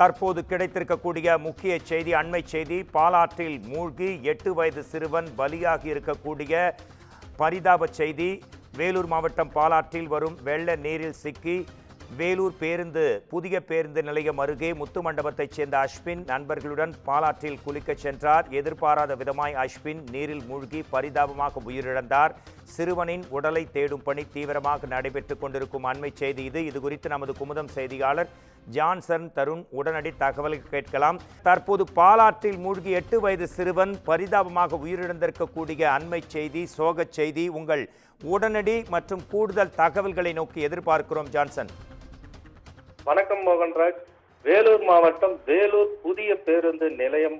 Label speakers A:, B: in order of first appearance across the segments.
A: தற்போது கிடைத்திருக்கக்கூடிய முக்கிய செய்தி, அண்மை செய்தி. பாலாற்றில் மூழ்கி 8 வயது சிறுவன் பலியாகி இருக்கக்கூடிய பரிதாப செய்தி. வேலூர் மாவட்டம் பாலாற்றில் வரும் வெள்ள நீரில் சிக்கி வேலூர் புதிய பேருந்து நிலையம் அருகே முத்து மண்டபத்தைச் சேர்ந்த அஸ்வின் நண்பர்களுடன் பாலாற்றில் குளிக்கச் சென்றார். எதிர்பாராத விதமாய் அஸ்வின் நீரில் மூழ்கி பரிதாபமாக உயிரிழந்தார். சிறுவனின் உடலை தேடும் பணி தீவிரமாக நடைபெற்றுக் கொண்டிருக்கும் அண்மை செய்தி இது குறித்து நமது குமுதம் செய்தியாளர் ஜான்சன் தருண் உடனடி தகவல் கேட்கலாம். தற்போது பாலாற்றில் மூழ்கி 8 வயது சிறுவன் பரிதாபமாக உயிரிழந்திருக்கக்கூடிய அண்மை செய்தி, சோகச் செய்தி. உங்கள் உடனடி மற்றும் கூடுதல் தகவல்களை நோக்கி எதிர்பார்க்கிறோம் ஜான்சன்.
B: வணக்கம் மோகன்ராஜ். வேலூர் மாவட்டம் வேலூர் புதிய பேருந்து நிலையம்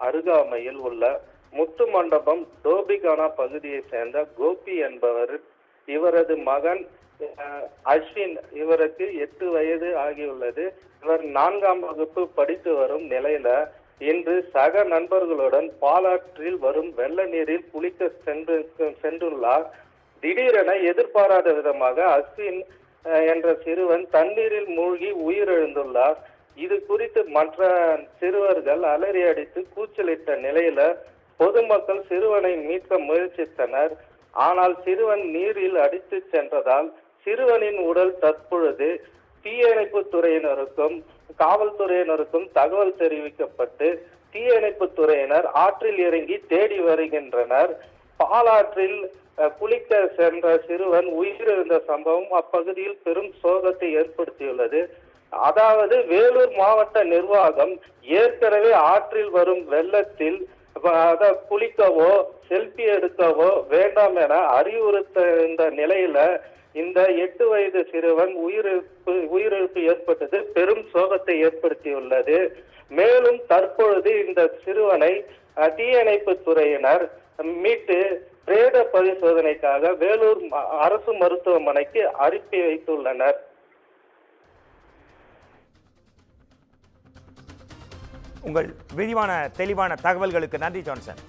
B: அருகாமையில் உள்ள முத்து மண்டபம் டோபிகானா பகுதியை சேர்ந்த கோபி என்பவர், இவரது மகன் அஸ்வின், இவருக்கு 8 வயது ஆகியுள்ளது. இவர் 4ஆம் வகுப்பு படித்து வரும் நிலையில இன்று சக நண்பர்களுடன் பாலாற்றில் வரும் வெள்ள நீரில் குளிக்க சென்றுள்ளார். திடீரென எதிர்பாராத விதமாக அஸ்வின் என்ற சிறுவன் தண்ணீரில் மூழ்கி உயிரிழந்துள்ளார். இது குறித்து மற்ற சிறுவர்கள் அலறி அடித்து கூச்சலிட்ட நிலையில பொதுமக்கள் சிறுவனை மீட்க முயற்சித்தனர். ஆனால் சிறுவன் நீரில் அடித்து சென்றதால் சிறுவனின் உடல் தற்பொழுது தீயணைப்பு துறையினருக்கும் காவல்துறையினருக்கும் தகவல் தெரிவிக்கப்பட்டு தீயணைப்பு துறையினர் ஆற்றில் இறங்கி தேடி வருகின்றனர். பாலாற்றில் குளிக்க சென்ற சிறுவன் உயிரிழந்த சம்பவம் அப்பகுதியில் பெரும் சோகத்தை ஏற்படுத்தியுள்ளது. அதாவது வேலூர் மாவட்ட நிர்வாகம் ஏற்கனவே ஆற்றில் வரும் வெள்ளத்தில் குளிக்கவோ செல்பி எடுக்கவோ வேண்டாம் என அறிவுறுத்த நிலையில இந்த 8 வயது சிறுவன் உயிரிழப்பு ஏற்பட்டது பெரும் சோகத்தை ஏற்படுத்தியுள்ளது. மேலும் தற்பொழுது இந்த சிறுவனை தீயணைப்பு துறையினர் மீட்டு பிரேத பரிசோதனைக்காக வேலூர் அரசு மருத்துவமனைக்கு அனுப்பி வைத்துள்ளனர்.
A: உங்கள் விரிவான தெளிவான தகவல்களுக்கு நன்றி ஜான்சன்.